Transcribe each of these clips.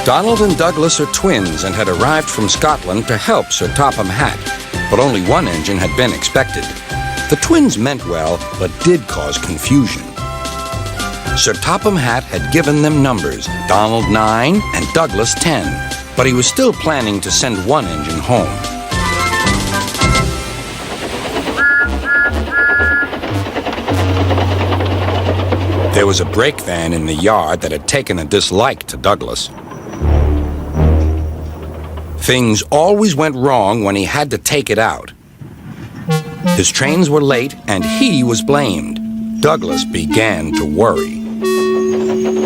Donald and Douglas are twins and had arrived from Scotland to help Sir Topham Hatt, but only one engine had been expected. The twins meant well, but did cause confusion. Sir Topham Hatt had given them numbers, Donald 9 and Douglas 10, but he was still planning to send one engine home. There was a brake van in the yard that had taken a dislike to Douglas. Things always went wrong when he had to take it out. His trains were late and he was blamed. Douglas began to worry.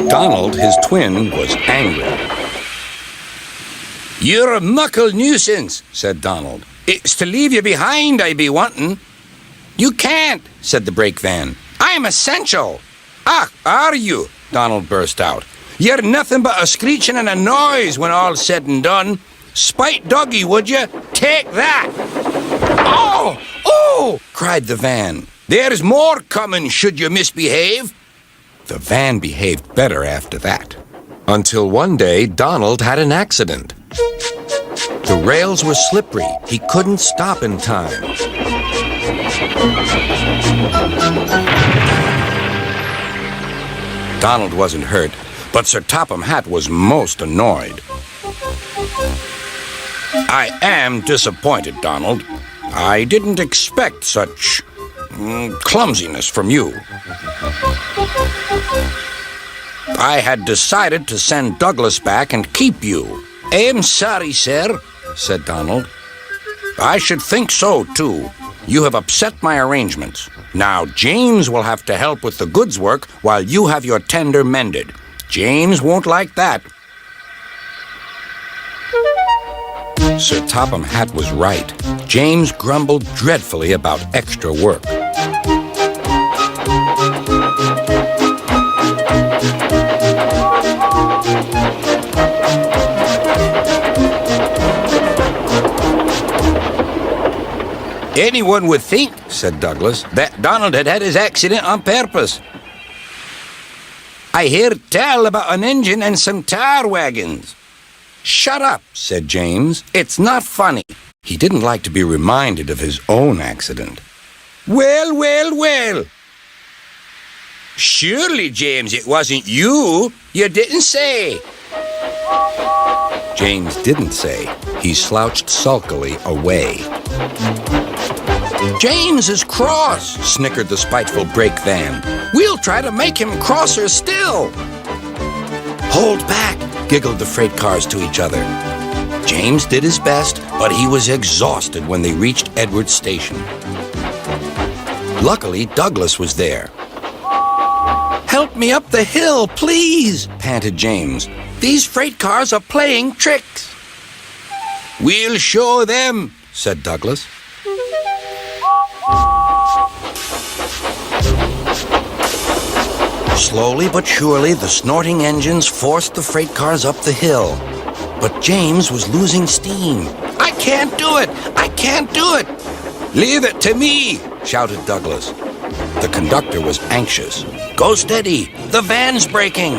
Donald, his twin, was angry. "You're a muckle nuisance," said Donald. "It's to leave you behind I be wanting." "You can't," said the brake van. "I'm essential." "Ah, are you?" Donald burst out. "You're nothing but a screeching and a noise when all's said and done. Spite doggy, would you? Take that!" "Oh! Oh!" cried the van. "There's more coming should you misbehave." The van behaved better after that. Until one day, Donald had an accident. The rails were slippery. He couldn't stop in time. Donald wasn't hurt, but Sir Topham Hatt was most annoyed. "I am disappointed, Donald. I didn't expect such clumsiness from you. I had decided to send Douglas back and keep you." "I'm sorry, sir," said Donald. "I should think so, too. You have upset my arrangements. Now James will have to help with the goods work while you have your tender mended. James won't like that." Sir Topham Hatt was right. James grumbled dreadfully about extra work. "Anyone would think," said Douglas, "that Donald had had his accident on purpose. I heard tell about an engine and some tar wagons." "Shut up," said James. "It's not funny." He didn't like to be reminded of his own accident. "Well, well, well. Surely, James, it wasn't you. You didn't say." James didn't say. He slouched sulkily away. "James is cross," snickered the spiteful brake van. "We'll try to make him crosser still." "Hold back," giggled the freight cars to each other. James did his best, but he was exhausted when they reached Edward's station. Luckily, Douglas was there. "Help me up the hill, please," panted James. "These freight cars are playing tricks." "We'll show them," said Douglas. Slowly but surely, the snorting engines forced the freight cars up the hill. But James was losing steam. "I can't do it! I can't do it!" "Leave it to me!" shouted Douglas. The conductor was anxious. "Go steady! The van's breaking!"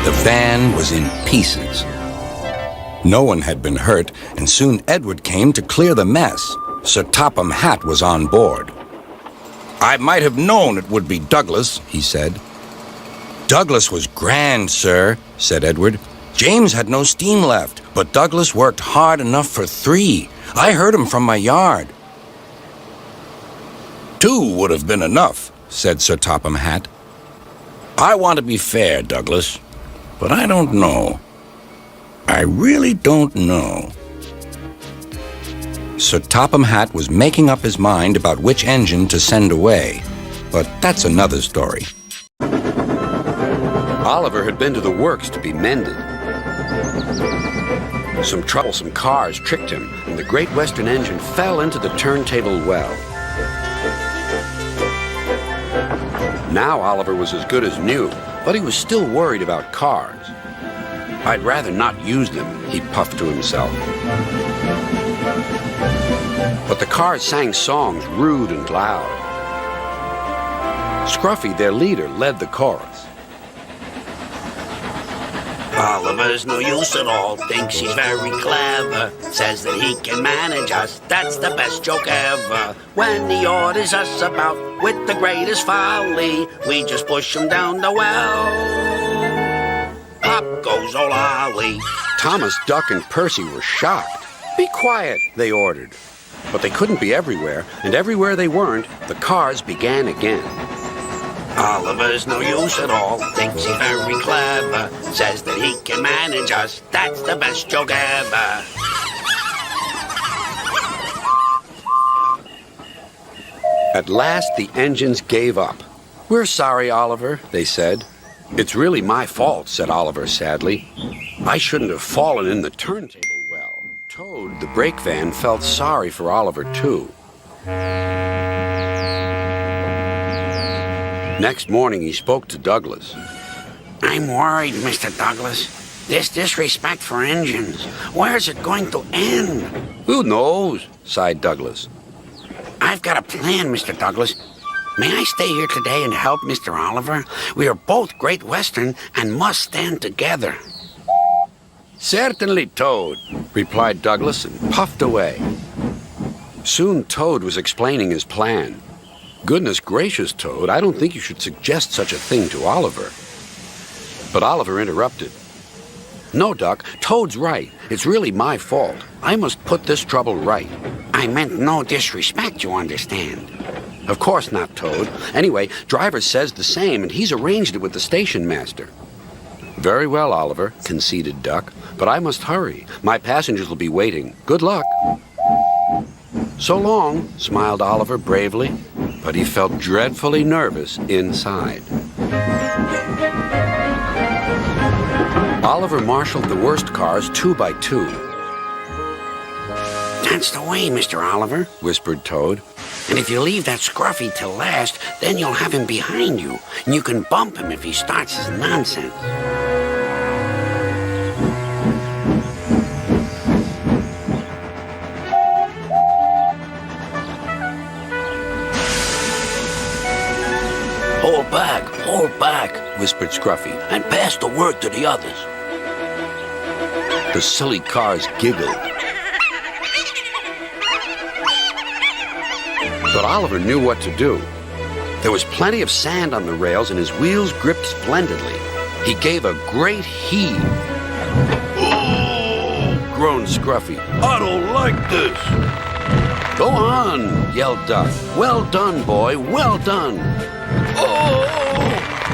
The van was in pieces. No one had been hurt, and soon Edward came to clear the mess. Sir Topham Hatt was on board. "I might have known it would be Douglas," he said. "Douglas was grand, sir," said Edward. "James had no steam left, but Douglas worked hard enough for 3. I heard him from my yard." "2 would have been enough," said Sir Topham Hatt. "I want to be fair, Douglas, but I don't know. I really don't know." Sir Topham Hatt was making up his mind about which engine to send away, but that's another story. Oliver had been to the works to be mended. Some troublesome cars tricked him, and the Great Western engine fell into the turntable well. Now Oliver was as good as new, but he was still worried about cars. "I'd rather not use them," he puffed to himself. But the cars sang songs rude and loud. Scruffy, their leader, led the chorus. Oliver's no use at all, thinks he's very clever, says that he can manage us, that's the best joke ever. When he orders us about with the greatest folly, we just push him down the well. Pop goes old Ollie. Thomas, Duck, and Percy were shocked. Be quiet, they ordered. But they couldn't be everywhere, and everywhere they weren't, the cars began again. Oliver's no use at all, thinks he's very clever, says that he can manage us, that's the best joke ever. At last, the engines gave up. We're sorry, Oliver, they said. It's really my fault, said Oliver sadly. I shouldn't have fallen in the turntable well. Toad, the brake van, felt sorry for Oliver, too. Next morning, he spoke to Douglas. I'm worried, Mr. Douglas. This disrespect for engines, where's it going to end? Who knows, sighed Douglas. I've got a plan, Mr. Douglas. May I stay here today and help Mr. Oliver? We are both Great Western and must stand together. Certainly, Toad, replied Douglas and puffed away. Soon Toad was explaining his plan. Goodness gracious, Toad, I don't think you should suggest such a thing to Oliver. But Oliver interrupted. No, Duck, Toad's right. It's really my fault. I must put this trouble right. I meant no disrespect, you understand. Of course not, Toad. Anyway, Driver says the same, and he's arranged it with the station master. Very well, Oliver, conceded Duck, but I must hurry. My passengers will be waiting. Good luck. So long, smiled Oliver bravely, but he felt dreadfully nervous inside. Oliver marshaled the worst cars 2 by 2. That's the way, Mr. Oliver, whispered Toad. And if you leave that scruffy till last, then you'll have him behind you, and you can bump him if he starts his nonsense. Hold back, whispered Scruffy, and pass the word to the others. The silly cars giggled. But Oliver knew what to do. There was plenty of sand on the rails, and his wheels gripped splendidly. He gave a great heave. Oh! Groaned Scruffy. I don't like this. Go on, yelled Duck. Well done, boy, well done. Oh!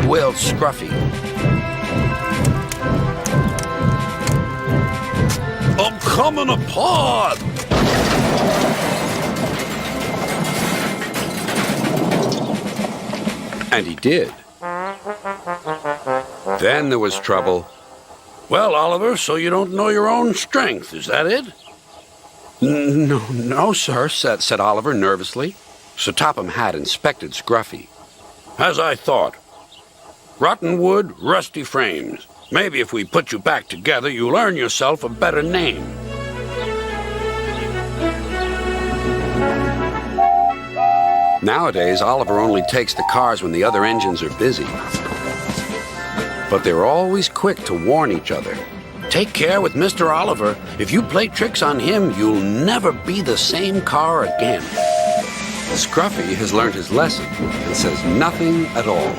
Wailed Scruffy. I'm coming apart! And he did. Then there was trouble. Well, Oliver, so you don't know your own strength, is that it? No, sir, said Oliver nervously. So Topham Hatt inspected Scruffy. As I thought. Rotten wood, rusty frames. Maybe if we put you back together, you'll earn yourself a better name. Nowadays, Oliver only takes the cars when the other engines are busy. But they're always quick to warn each other. Take care with Mr. Oliver. If you play tricks on him, you'll never be the same car again. Scruffy has learned his lesson and says nothing at all.